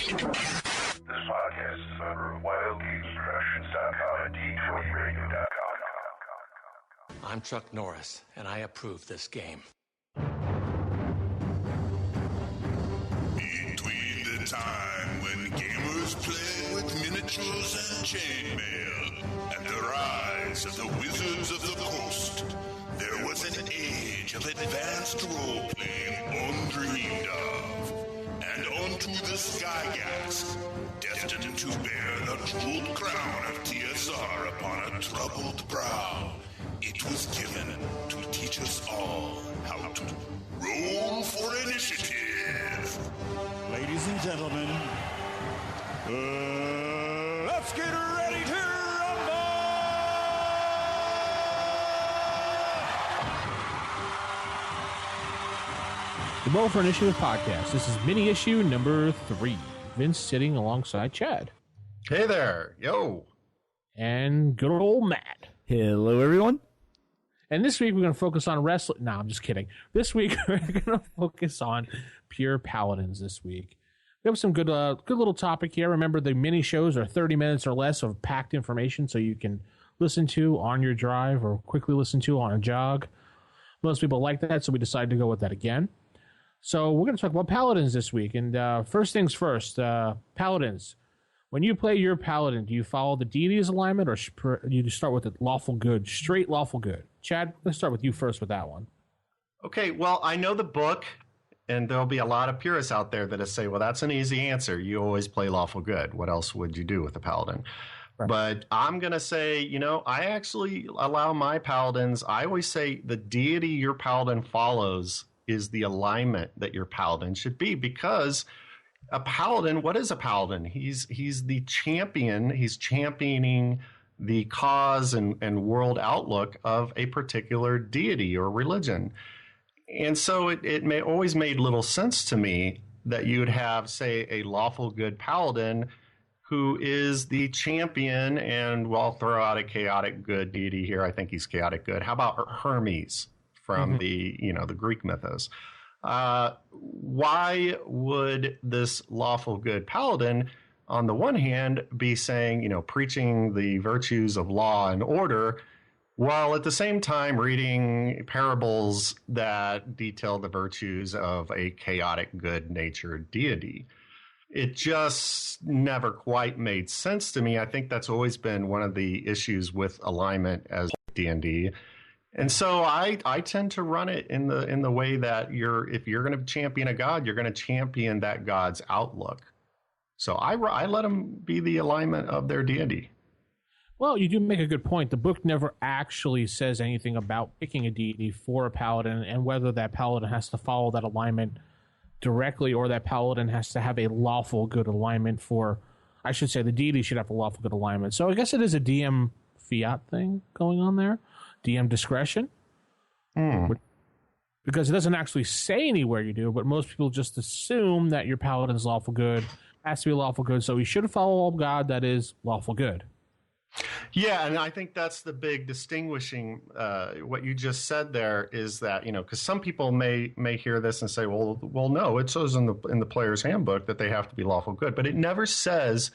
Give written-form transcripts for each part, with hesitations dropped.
This podcast is a member of WildGamesProductions.com and D20Radio.com. I'm Chuck Norris, and I approve this game. Between the time when gamers played with miniatures and chainmail and the rise of the Wizards of the Coast, there was an age of advanced role-playing undreamed of. And onto the Skygax, destined to bear the jeweled crown of TSR upon a troubled brow, it was given to teach us all how to roll for initiative. Ladies and gentlemen, let's get ready to rumble! The Roll for Initiative podcast. This is mini issue number 3. Vince sitting alongside Chad. Hey there. Yo. And good old Matt. Hello, everyone. And this week we're going to focus on wrestling. No, I'm just kidding. This week we're going to focus on pure Paladins this week. We have some good little topic here. Remember, the mini shows are 30 minutes or less of packed information so you can listen to on your drive or quickly listen to on a jog. Most people like that, so we decided to go with that again. So we're going to talk about Paladins this week. And first things first, Paladins. When you play your Paladin, do you follow the deity's alignment or do you start with the lawful good, straight lawful good? Chad, let's start with you first with that one. Okay, well, I know the book, and there'll be a lot of purists out there that say, well, that's an easy answer. You always play lawful good. What else would you do with a Paladin? Right. But I'm going to say, I actually allow my Paladins, I always say the deity your Paladin follows is the alignment that your Paladin should be, because a Paladin, what is a Paladin? He's the champion. He's championing the cause and world outlook of a particular deity or religion. And so it may always made little sense to me that you would have, say, a lawful good Paladin who is the champion, and we'll throw out a chaotic good deity here. I think he's chaotic good. How about Hermes from the Greek mythos? Why would this lawful good Paladin, on the one hand, be saying, preaching the virtues of law and order, while at the same time reading parables that detail the virtues of a chaotic good-natured deity? It just never quite made sense to me. I think that's always been one of the issues with alignment as D&D. And so I tend to run it in the way that if you're going to champion a god, you're going to champion that god's outlook. So I let them be the alignment of their deity. Well, you do make a good point. The book never actually says anything about picking a deity for a Paladin and whether that Paladin has to follow that alignment directly or that Paladin has to have a lawful good alignment for, I should say, the deity should have a lawful good alignment. So I guess it is a DM fiat thing going on there. DM discretion. Because it doesn't actually say anywhere you do, but most people just assume that your Paladin's lawful good has to be lawful good, so we should follow a god that is lawful good. Yeah, and I think that's the big distinguishing, what you just said there is that, because some people may hear this and say, well, no, it says in the player's handbook that they have to be lawful good, but it never says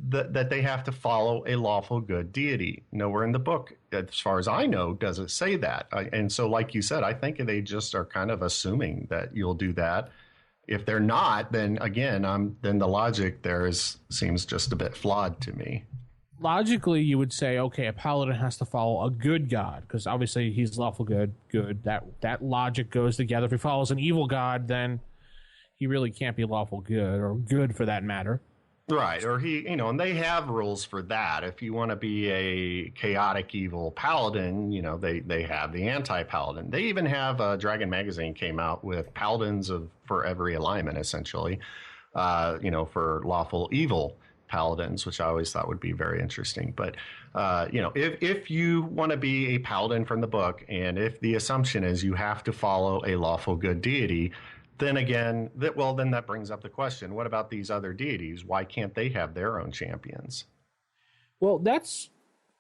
that they have to follow a lawful good deity. Nowhere in the book, as far as I know, does it say that. And so, like you said, I think they just are kind of assuming that you'll do that. If they're not, then again, then the logic there seems just a bit flawed to me. Logically, you would say, okay, a Paladin has to follow a good god, because obviously he's lawful good. That logic goes together. If he follows an evil god, then he really can't be lawful good, or good for that matter. Right, or and they have rules for that. If you want to be a chaotic evil Paladin, they have the anti-Paladin. They even have Dragon Magazine came out with Paladins for every alignment, essentially, for lawful evil Paladins, which I always thought would be very interesting. But, if you want to be a Paladin from the book, and if the assumption is you have to follow a lawful good deity, then again, then that brings up the question, what about these other deities? Why can't they have their own champions? Well, that's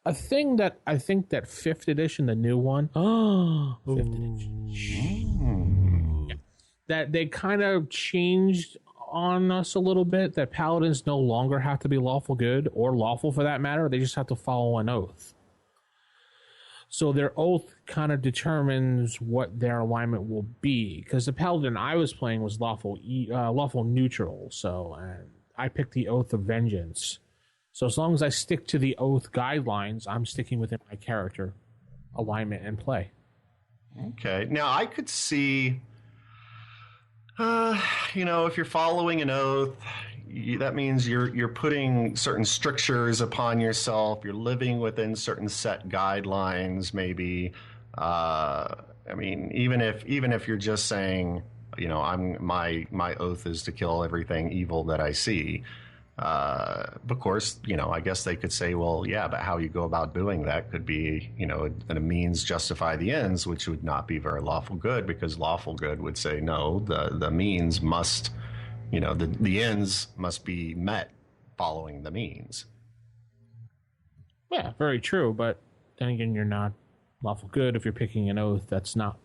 a thing that I think that 5th edition, the new one, 5th edition, that they kind of changed on us a little bit that paladins no longer have to be lawful good, or lawful for that matter. They just have to follow an oath. So their oath kind of determines what their alignment will be. Because the paladin I was playing was lawful neutral, so I picked the Oath of Vengeance. So as long as I stick to the oath guidelines, I'm sticking within my character alignment and play. Okay. Now, I could see, if you're following an oath, that means you're putting certain strictures upon yourself. You're living within certain set guidelines, maybe. Even if you're just saying, my oath is to kill everything evil that I see. Of course, I guess they could say, well, yeah, but how you go about doing that could be, a means justify the ends, which would not be very lawful good, because lawful good would say, no, the means must, the ends must be met following the means. Yeah, very true. But then again, you're not lawful good if you're picking an oath that's not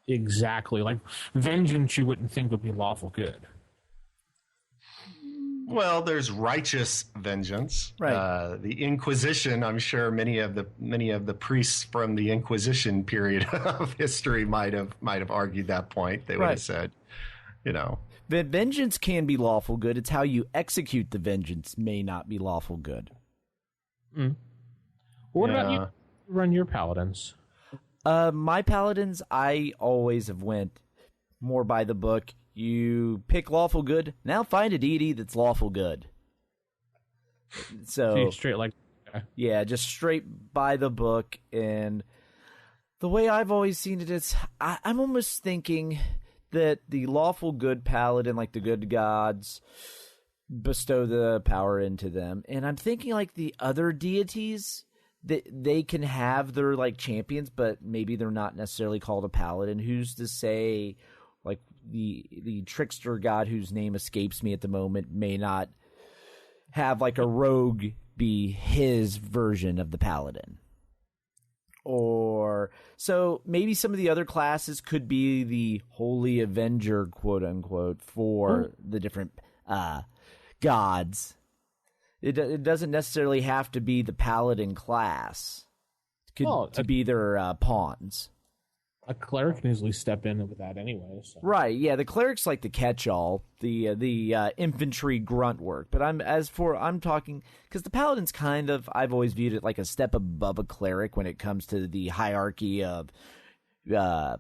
exactly like vengeance. You wouldn't think would be lawful good. Well, there's righteous vengeance. Right. The Inquisition, I'm sure many of the priests from the Inquisition period of history might have argued that point. They would have said, The vengeance can be lawful good. It's how you execute the vengeance may not be lawful good. Mm. What about you? Run your paladins. My paladins, I always have went more by the book. You pick lawful good. Now find a deity that's lawful good. So straight like, yeah, just straight by the book. And the way I've always seen it is, I'm almost thinking that the lawful good paladin, like the good gods, bestow the power into them. And I'm thinking like the other deities, that they can have their like champions, but maybe they're not necessarily called a paladin. Who's to say? Like the trickster god whose name escapes me at the moment may not have like a rogue be his version of the paladin. Or so maybe some of the other classes could be the Holy Avenger, quote unquote, for the different gods. It doesn't necessarily have to be the paladin class. It could be their pawns. A cleric can easily step in with that anyway. So. Right, yeah, the cleric's like the catch-all, the infantry grunt work. But I'm talking, because the paladin's kind of, I've always viewed it like a step above a cleric when it comes to the hierarchy of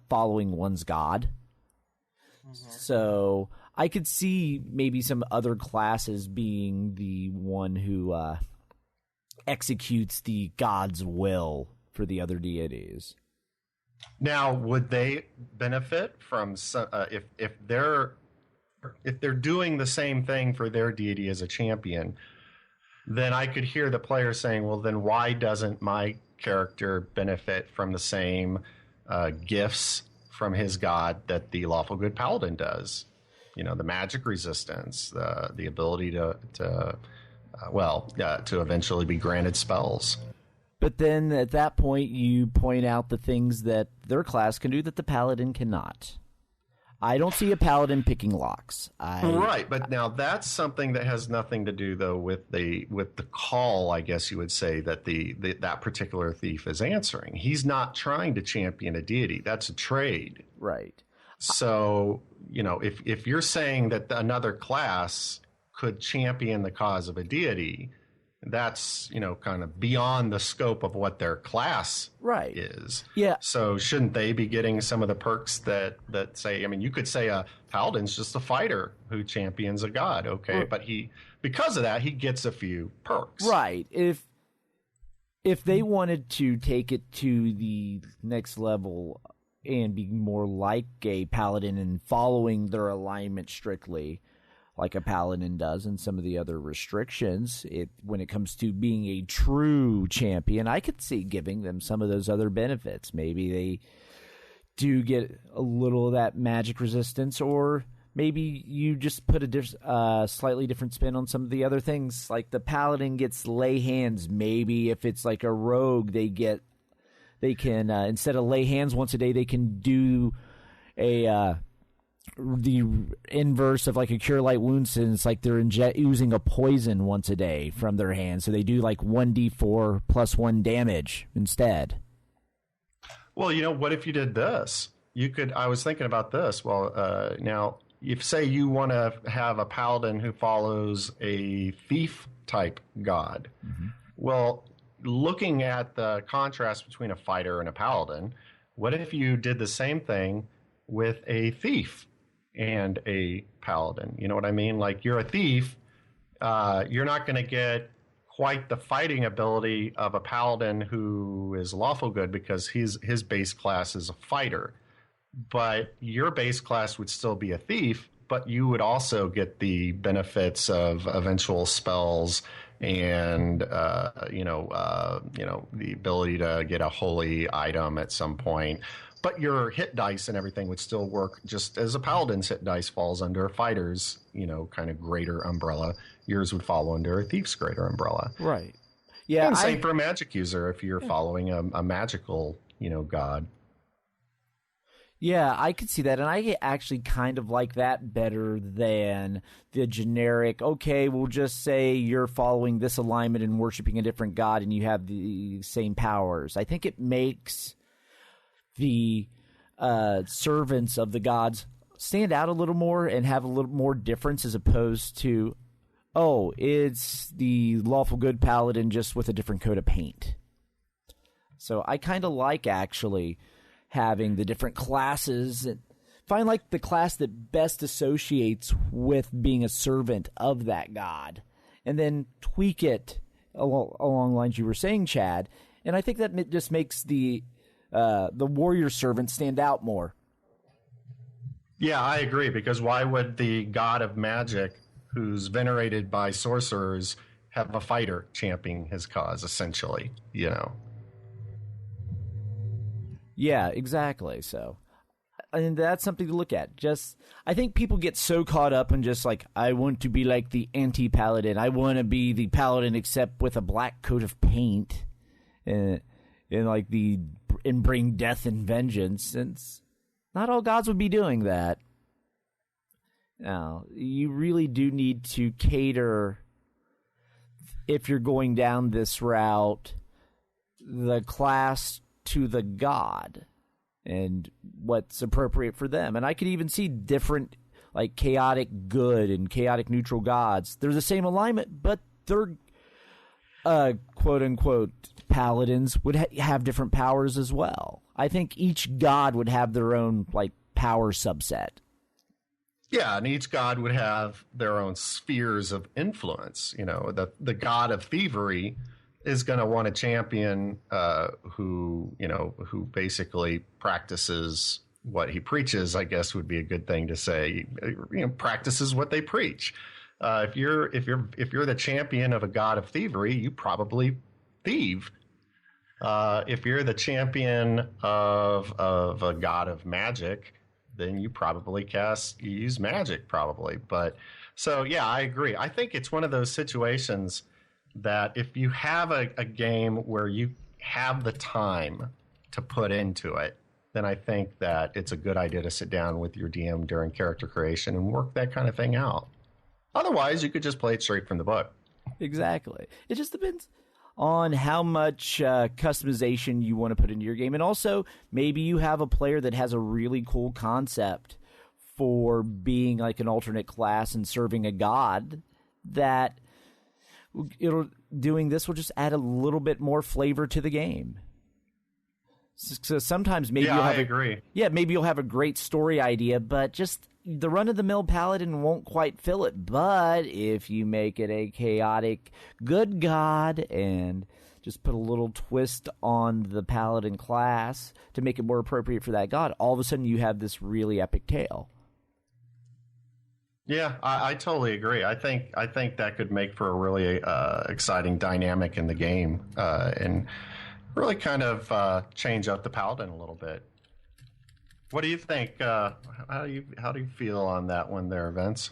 following one's god. Mm-hmm. So I could see maybe some other classes being the one who executes the god's will for the other deities. Now, would they benefit from if they're doing the same thing for their deity as a champion? Then I could hear the player saying, "Well, then why doesn't my character benefit from the same gifts from his god that the lawful good paladin does? The magic resistance, the ability to eventually be granted spells." But then at that point, you point out the things that their class can do that the paladin cannot. I don't see a paladin picking locks. Right, but now that's something that has nothing to do, though, with the call, I guess you would say, that that particular thief is answering. He's not trying to champion a deity. That's a trade. Right. So, if you're saying that another class could champion the cause of a deity, that's, kind of beyond the scope of what their class is. Yeah. So shouldn't they be getting some of the perks that say, you could say a paladin's just a fighter who champions a god, okay, but because of that, he gets a few perks. Right. If they wanted to take it to the next level and be more like a paladin and following their alignment strictly, like a paladin does, and some of the other restrictions, when it comes to being a true champion, I could see giving them some of those other benefits. Maybe they do get a little of that magic resistance, or maybe you just put a slightly different spin on some of the other things. Like the paladin gets lay hands. Maybe if it's like a rogue, they can instead of lay hands once a day, they can do the inverse of like a cure light wounds, and it's like they're using a poison once a day from their hand, so they do like 1d4 plus 1 damage instead. Well, what if you did this? I was thinking about this. Well, now, if say you want to have a paladin who follows a thief type god, well, looking at the contrast between a fighter and a paladin, what if you did the same thing with a thief and a paladin? You know what I mean? Like, you're a thief, you're not going to get quite the fighting ability of a paladin who is lawful good because his base class is a fighter. But your base class would still be a thief, but you would also get the benefits of eventual spells and the ability to get a holy item at some point. But your hit dice and everything would still work just as a paladin's hit dice falls under a fighter's, kind of greater umbrella. Yours would fall under a thief's greater umbrella. Right. Yeah. And same for a magic user if you're following a magical, god. Yeah, I could see that, and I actually kind of like that better than the generic, okay, we'll just say you're following this alignment and worshiping a different god and you have the same powers. I think it makes the servants of the gods stand out a little more and have a little more difference as opposed to, oh, it's the lawful good paladin just with a different coat of paint. So I kind of like actually having the different classes and find like the class that best associates with being a servant of that god and then tweak it along the lines you were saying, Chad. And I think that just makes the warrior servant stand out more. Yeah, I agree, because why would the god of magic, who's venerated by sorcerers, have a fighter championing his cause, essentially, Yeah, exactly. So, and that's something to look at. I think people get so caught up in just like, I want to be like the anti-paladin. I want to be the paladin except with a black coat of paint, and bring death and vengeance. Since not all gods would be doing that. Now, you really do need to cater, if you're going down this route, the class to the god and what's appropriate for them. And I could even see different, like, chaotic good and chaotic neutral gods. They're the same alignment, but they're quote-unquote paladins would have different powers as well. I think each god would have their own, like, power subset. Yeah, and each god would have their own spheres of influence. The god of thievery is going to want a champion who basically practices what he preaches, I guess would be a good thing to say. Practices what they preach. If you're the champion of a god of thievery, you probably thieve. If you're the champion of a god of magic, then you probably use magic probably. But so yeah, I agree. I think it's one of those situations that if you have a game where you have the time to put into it, then I think that it's a good idea to sit down with your DM during character creation and work that kind of thing out. Otherwise, you could just play it straight from the book. Exactly. It just depends on how much customization you want to put into your game. And also, maybe you have a player that has a really cool concept for being like an alternate class and serving a god that doing this will just add a little bit more flavor to the game. So sometimes maybe I agree. Yeah, maybe you'll have a great story idea, but just the run-of-the-mill paladin won't quite fill it. But if you make it a chaotic good god and just put a little twist on the paladin class to make it more appropriate for that god, all of a sudden you have this really epic tale. Yeah, I totally agree. I think that could make for a really exciting dynamic in the game and really kind of change up the paladin a little bit. What do you think? How do you feel on that one there, Vince?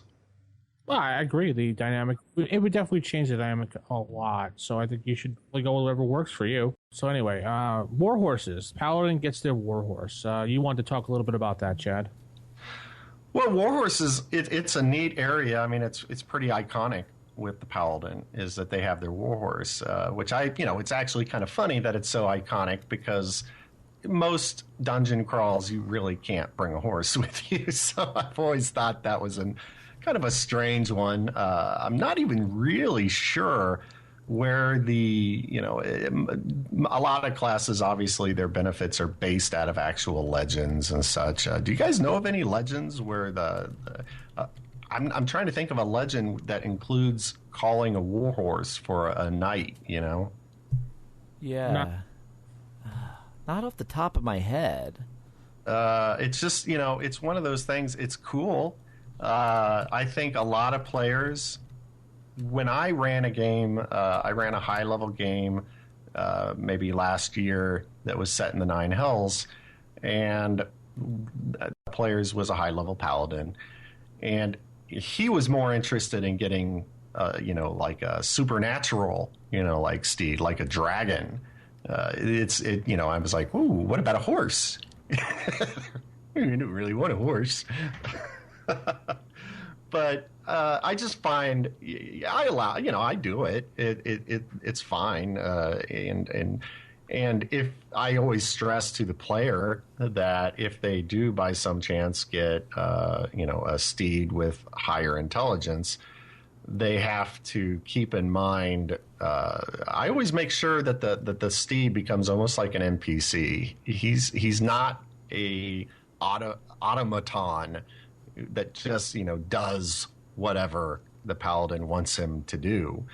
Well, I agree. The dynamic, it would definitely change the dynamic a lot. So I think you should go with whatever works for you. So anyway, Warhorses. Paladin gets their Warhorse. You want to talk a little bit about that, Chad? Well, Warhorse is it's a neat area. I mean, it's pretty iconic with the Paladin is that they have their Warhorse, which it's actually kind of funny that it's so iconic because most dungeon crawls you really can't bring a horse with you. So I've always thought that was kind of a strange one. I'm not even really sure where a lot of classes, obviously their benefits are based out of actual legends and such. Do you guys know of any legends where I'm trying to think of a legend that includes calling a warhorse for a knight, Yeah. Not off the top of my head. It's just, it's one of those things. It's cool. I think a lot of players, when I ran a game, I ran a high-level game maybe last year that was set in the Nine Hells, and players was a high-level paladin, and he was more interested in getting, like a supernatural, like steed, like a dragon. I was like, ooh, what about a horse? I didn't really want a horse. But I just find I do it. It's fine. And if I always stress to the player that if they do by some chance get a steed with higher intelligence, they have to keep in mind. I always make sure that the steed becomes almost like an NPC. He's not a automaton that just does whatever the paladin wants him to do.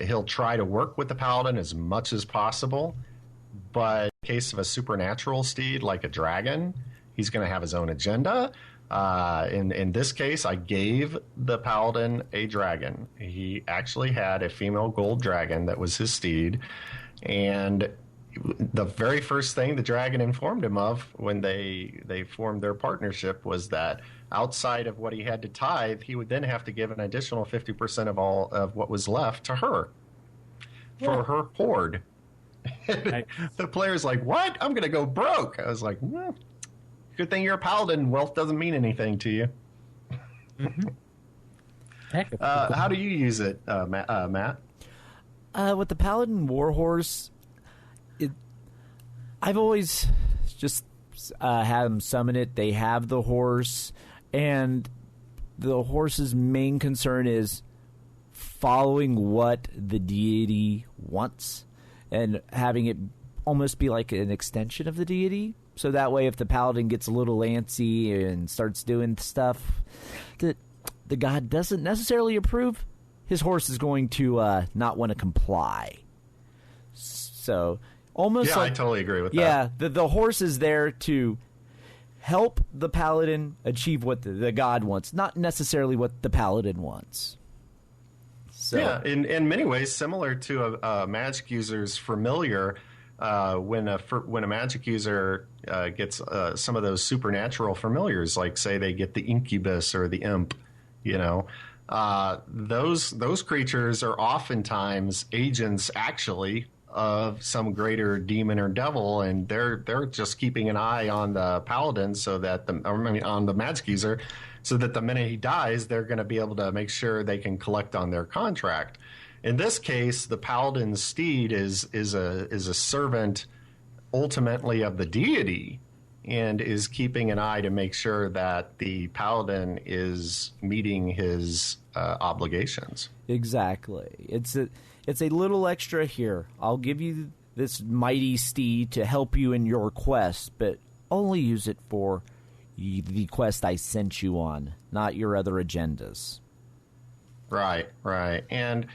He'll try to work with the paladin as much as possible, but in the case of a supernatural steed like a dragon, he's going to have his own agenda. In this case, I gave the paladin a dragon. He actually had a female gold dragon that was his steed, and the very first thing the dragon informed him of when they formed their partnership was that outside of what he had to tithe, he would then have to give an additional 50% of all of what was left to her for her hoard. The player's like, what? I'm going to go broke. I was like, good thing you're a paladin. Wealth doesn't mean anything to you. Mm-hmm. How do you use it, Matt? With the Paladin Warhorse, I've always just had them summon it. They have the horse, and the horse's main concern is following what the deity wants and having it almost be like an extension of the deity. So that way, if the paladin gets a little antsy and starts doing stuff that the god doesn't necessarily approve, his horse is going to not want to comply. So almost I totally agree with that. Yeah, the horse is there to help the paladin achieve what the god wants, not necessarily what the paladin wants. So, yeah, in many ways, similar to a magic user's familiar. When a magic user gets some of those supernatural familiars, like say they get the incubus or the imp, those creatures are oftentimes agents actually of some greater demon or devil, and they're just keeping an eye on the paladin on the magic user, so that the minute he dies, they're going to be able to make sure they can collect on their contract. In this case, the paladin's steed is a servant ultimately of the deity, and is keeping an eye to make sure that the paladin is meeting his obligations. Exactly. It's a little extra here. I'll give you this mighty steed to help you in your quest, but only use it for the quest I sent you on, not your other agendas. Right. And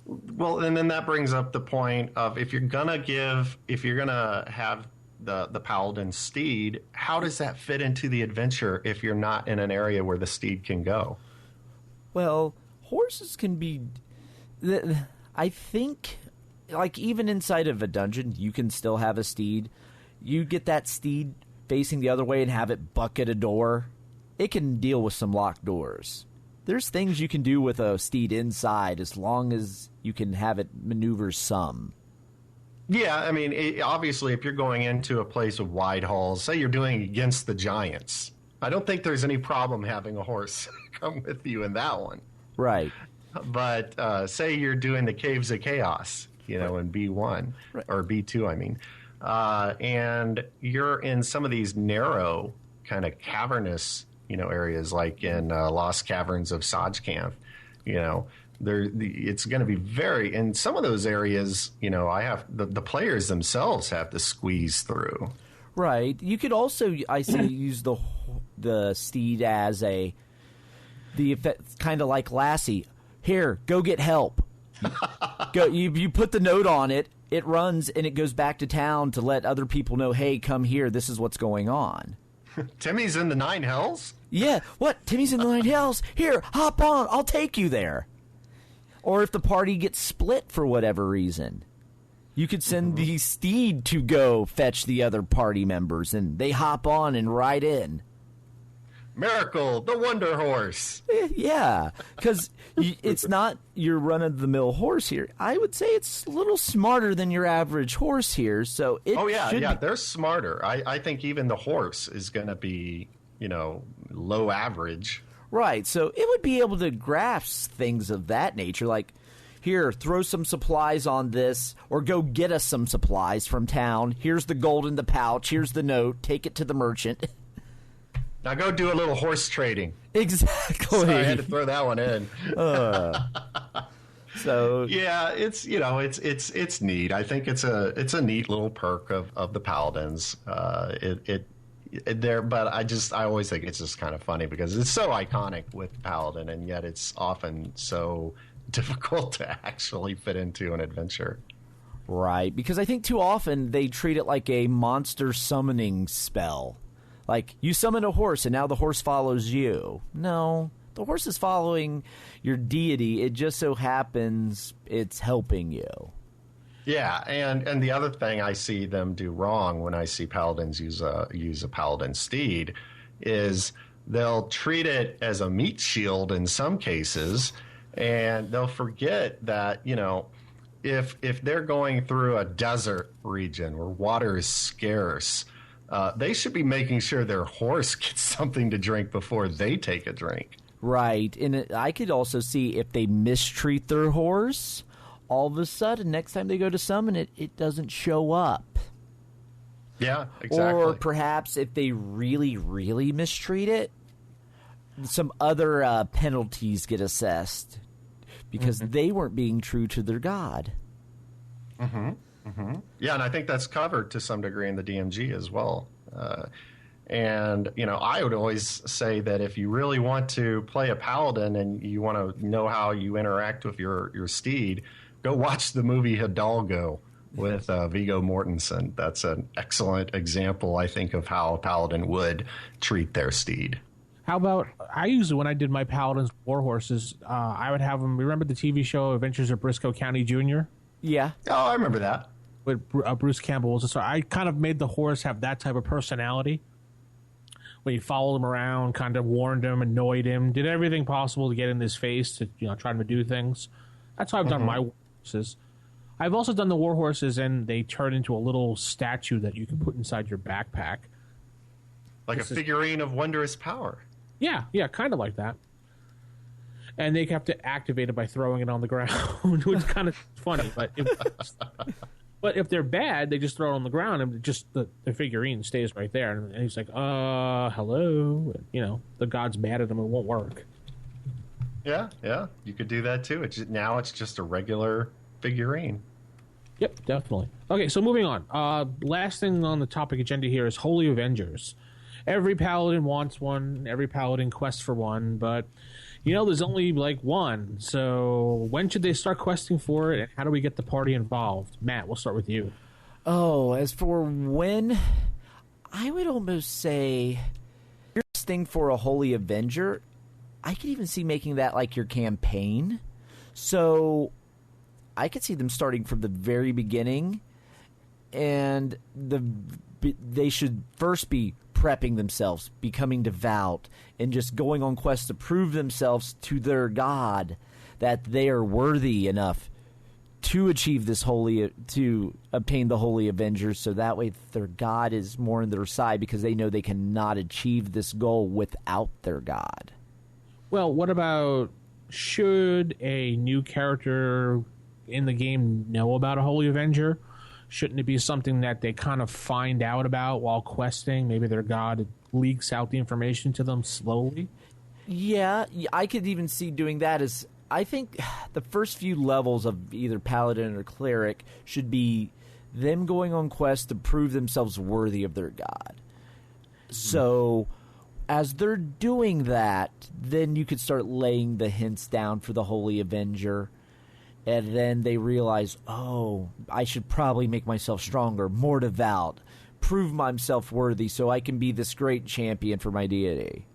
then that brings up the point of if you're gonna have the paladin steed, how does that fit into the adventure if you're not in an area where the steed can go? Well, horses can be. I think, like, even inside of a dungeon, you can still have a steed. You get that steed facing the other way and have it bucket a door. It can deal with some locked doors. There's things you can do with a steed inside as long as you can have it maneuver some. Yeah, I mean, obviously, if you're going into a place with wide halls, say you're doing against the giants, I don't think there's any problem having a horse come with you in that one. Right. But say you're doing the Caves of Chaos, in B1 or B2, I mean, and you're in some of these narrow kind of cavernous, areas like in Lost Caverns of Sajkanth, it's going to be in some of those areas, I have the players themselves have to squeeze through. Right. You could also, I see, use the steed as the effect, kind of like Lassie. Here, go get help. Go. You put the note on it. It runs and it goes back to town to let other people know. Hey, come here. This is what's going on. Timmy's in the Nine Hells? Yeah. What? Timmy's in the Nine Hells. Here, hop on. I'll take you there. Or if the party gets split for whatever reason, you could send the steed to go fetch the other party members, and they hop on and ride in. Miracle, the Wonder Horse. Yeah, because it's not your run-of-the-mill horse here. I would say it's a little smarter than your average horse here. So they're smarter. I think even the horse is going to be, low average. Right, so it would be able to grasp things of that nature, like, here, throw some supplies on this, or go get us some supplies from town. Here's the gold in the pouch. Here's the note. Take it to the merchant. Now go do a little horse trading. Exactly. Sorry, I had to throw that one in. So yeah, it's it's neat. I think it's a neat little perk of the Paladins. But I always think it's just kind of funny because it's so iconic with Paladin, and yet it's often so difficult to actually fit into an adventure. Right, because I think too often they treat it like a monster summoning spell. Like, you summon a horse, and now the horse follows you. No, the horse is following your deity. It just so happens it's helping you. Yeah, and the other thing I see them do wrong when I see Paladins use a Paladin steed is they'll treat it as a meat shield in some cases, and they'll forget that, if they're going through a desert region where water is scarce, they should be making sure their horse gets something to drink before they take a drink. Right. And I could also see if they mistreat their horse, all of a sudden, next time they go to summon it, it doesn't show up. Yeah, exactly. Or perhaps if they really, really mistreat it, some other penalties get assessed because they weren't being true to their god. Yeah, and I think that's covered to some degree in the DMG as well. And, I would always say that if you really want to play a Paladin and you want to know how you interact with your steed, go watch the movie Hidalgo with Viggo Mortensen. That's an excellent example, I think, of how a Paladin would treat their steed. How about, I usually, when I did my Paladins Warhorses, I would have them, remember the TV show Adventures of Briscoe County Jr.? Yeah. Oh, I remember that. With Bruce Campbell was a star. I kind of made the horse have that type of personality. When you followed him around, kind of warned him, annoyed him, did everything possible to get in his face to try to do things. That's how I've done my horses. I've also done the Warhorses, and they turn into a little statue that you can put inside your backpack, like a figurine of wondrous power. Yeah, kind of like that. And they have to activate it by throwing it on the ground, which is kind of funny. But if they're bad, they just throw it on the ground, and just the figurine stays right there. And he's like, hello. And, the god's mad at him. It won't work. Yeah. You could do that, too. Now it's just a regular figurine. Yep, definitely. Okay, so moving on. Last thing on the topic agenda here is Holy Avengers. Every Paladin wants one. Every Paladin quests for one. But, there's only one. So when should they start questing for it? And how do we get the party involved? Matt, we'll start with you. Oh, as for when, I would almost say you're questing for a Holy Avenger. I could even see making that like your campaign. So I could see them starting from the very beginning, and they should first be prepping themselves, becoming devout, and just going on quests to prove themselves to their god that they are worthy enough to achieve this to obtain the Holy Avenger, so that way their god is more on their side because they know they cannot achieve this goal without their god. Well, what about, should a new character in the game know about a Holy Avenger? Shouldn't it be something that they kind of find out about while questing? Maybe their god leaks out the information to them slowly? Yeah, I could even see doing that. As I think the first few levels of either Paladin or Cleric should be them going on quests to prove themselves worthy of their god. So as they're doing that, then you could start laying the hints down for the Holy Avenger. And then they realize, oh, I should probably make myself stronger, more devout, prove myself worthy so I can be this great champion for my deity.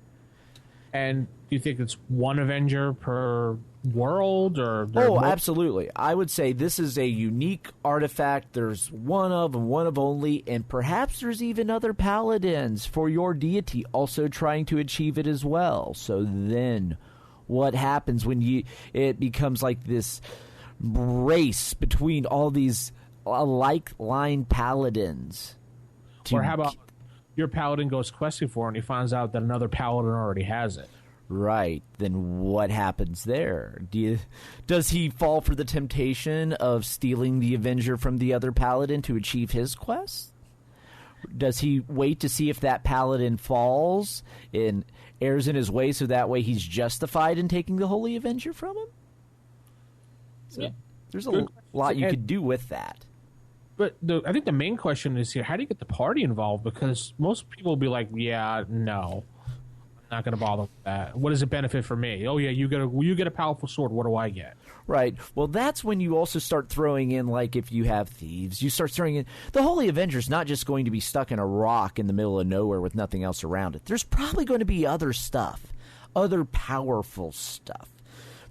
And do you think it's one Avenger per world? Or absolutely. I would say this is a unique artifact. There's one of and one of only, and perhaps there's even other paladins for your deity also trying to achieve it as well. So then what happens when it becomes like this race between all these alike-line paladins? Or how about your paladin goes questing for it and he finds out that another paladin already has it? Right. Then what happens there? Does he fall for the temptation of stealing the Avenger from the other paladin to achieve his quest? Does he wait to see if that paladin falls and errs in his way so that way he's justified in taking the Holy Avenger from him? So yeah. There's a lot you could do with that. But I think the main question is here, how do you get the party involved? Because most people will be like, yeah, no, I'm not going to bother with that. What does it benefit for me? Oh, yeah, you get a powerful sword. What do I get? Right. Well, that's when you also start throwing in, like, if you have thieves, you start throwing in, the Holy Avenger's not just going to be stuck in a rock in the middle of nowhere with nothing else around it. There's probably going to be other stuff, other powerful stuff.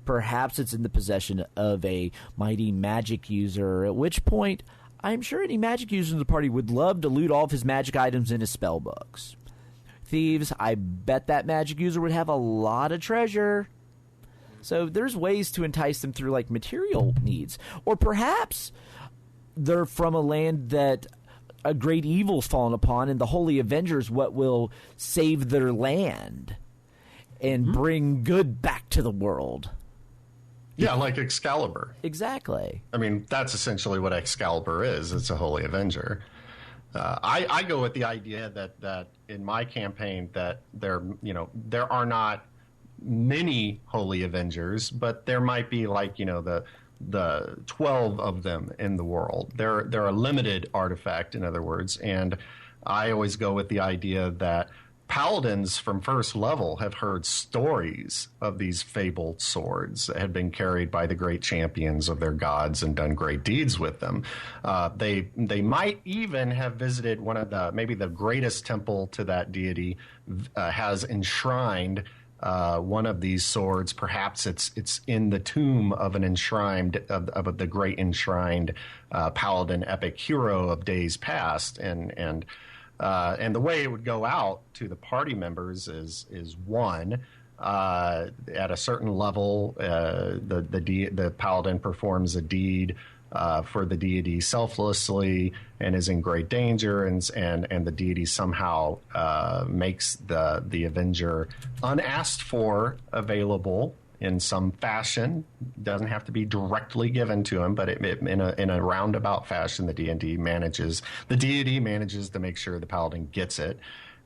Perhaps it's in the possession of a mighty magic user, at which point I'm sure any magic user in the party would love to loot all of his magic items in his spell books. Thieves, I bet that magic user would have a lot of treasure. So there's ways to entice them through, like, material needs. Or perhaps they're from a land that a great evil's fallen upon, and the Holy Avenger is what will save their land and bring good back to the world. Yeah, like Excalibur. Exactly. I mean, that's essentially what Excalibur is. It's a Holy Avenger. I go with the idea that in my campaign that there are not many Holy Avengers, but there might be, like, the 12 of them in the world. They're a limited artifact, in other words, and I always go with the idea that Paladins from first level have heard stories of these fabled swords that had been carried by the great champions of their gods and done great deeds with them. They might even have visited maybe the greatest temple to that deity has enshrined one of these swords. Perhaps it's in the tomb of an enshrined of the great enshrined Paladin epic hero of days past, and the way it would go out to the party members is one, at a certain level, the paladin performs a deed for the deity selflessly and is in great danger, and the deity somehow makes the Avenger unasked for available in some fashion. Doesn't have to be directly given to him, but in a roundabout fashion, the deity manages to make sure the paladin gets it.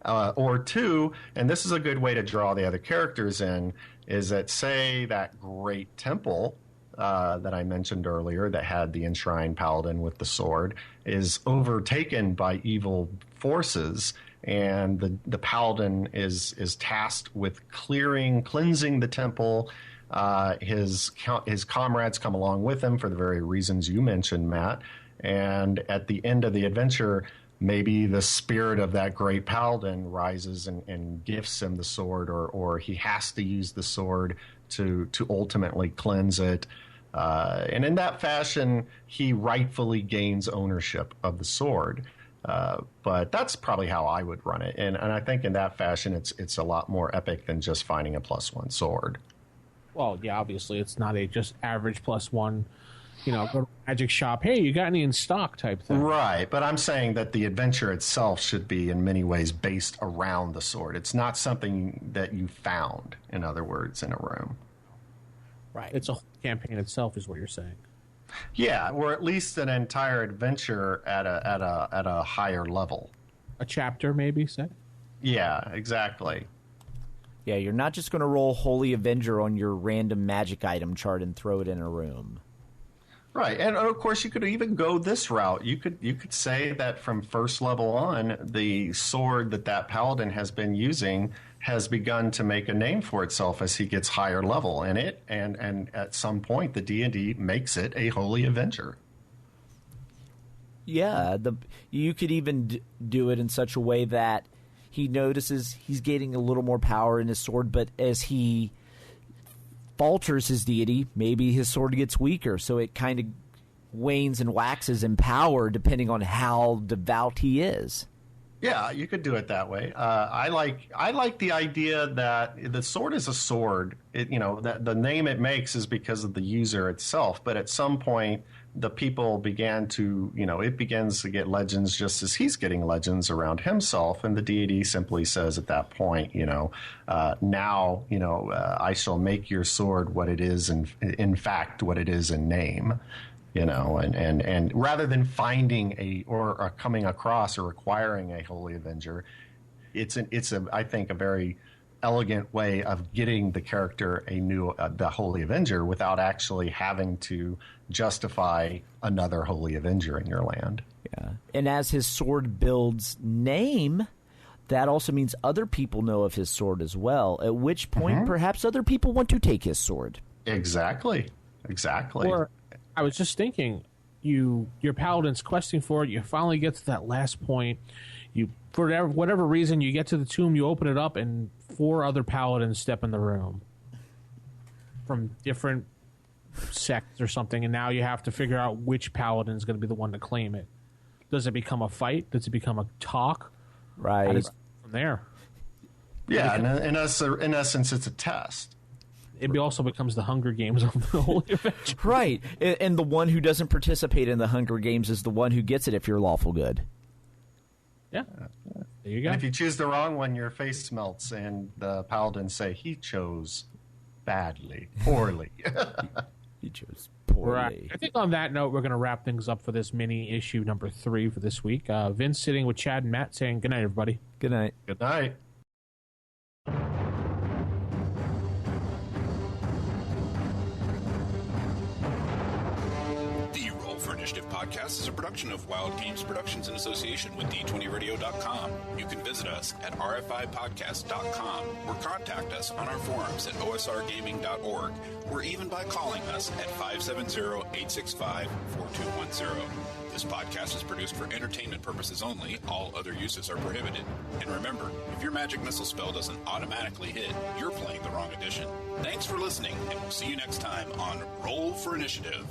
Or two, and this is a good way to draw the other characters in, is that, say, that great temple that I mentioned earlier that had the enshrined paladin with the sword is overtaken by evil forces, and the paladin is tasked with cleansing the temple. His comrades come along with him for the very reasons you mentioned, Matt. And at the end of the adventure, maybe the spirit of that great paladin rises and gifts him the sword, or he has to use the sword to ultimately cleanse it. And in that fashion, he rightfully gains ownership of the sword. But that's probably how I would run it. And I think in that fashion, it's a lot more epic than just finding a +1 sword. Well, yeah, obviously it's not a just average +1 go to a magic shop. Hey, you got any in stock type thing. Right, but I'm saying that the adventure itself should be in many ways based around the sword. It's not something that you found, in other words, in a room. Right. It's a whole campaign itself is what you're saying. Yeah, or at least an entire adventure at a higher level. A chapter, maybe, say? Yeah, exactly. Yeah, you're not just going to roll Holy Avenger on your random magic item chart and throw it in a room. Right, and of course you could even go this route. You could say that from first level on, the sword that paladin has been using has begun to make a name for itself as he gets higher level in it, and at some point the D&D makes it a Holy Avenger. Yeah, you could even do it in such a way that he notices he's gaining a little more power in his sword, but as he falters his deity, maybe his sword gets weaker, so it kind of wanes and waxes in power depending on how devout he is. Yeah, you could do it that way. I like the idea that the sword is a sword. That the name it makes is because of the user itself. But at some point, the people began to, it begins to get legends just as he's getting legends around himself, and the deity simply says at that point, now, I shall make your sword what it is, and in fact, what it is in name. And rather than finding or coming across or acquiring a Holy Avenger, it's I think a very elegant way of getting the character the Holy Avenger without actually having to justify another Holy Avenger in your land. Yeah, and as his sword builds name, that also means other people know of his sword as well. At which point, perhaps other people want to take his sword. Exactly. Or I was just thinking, your paladin's questing for it. You finally get to that last point. You, for whatever reason, you get to the tomb. You open it up, and 4 other paladins step in the room from different sects or something. And now you have to figure out which paladin is going to be the one to claim it. Does it become a fight? Does it become a talk? Right. How does it from there? Yeah, in essence, it's a test. It also becomes the Hunger Games of the Holy Avenger. Right. And the one who doesn't participate in the Hunger Games is the one who gets it if you're lawful good. Yeah. There you go. And if you choose the wrong one, your face melts, and the paladins say, he chose poorly. He chose poorly. Right. I think on that note, we're going to wrap things up for this mini issue number 3 for this week. Vince sitting with Chad and Matt saying good night, everybody. Good night. Good night. Initiative Podcast is a production of Wild Games Productions in association with D20Radio.com. You can visit us at RFIPodcast.com or contact us on our forums at OSRGaming.org or even by calling us at 570-865-4210. This podcast is produced for entertainment purposes only. All other uses are prohibited. And remember, if your magic missile spell doesn't automatically hit, you're playing the wrong edition. Thanks for listening, and we'll see you next time on Roll for Initiative.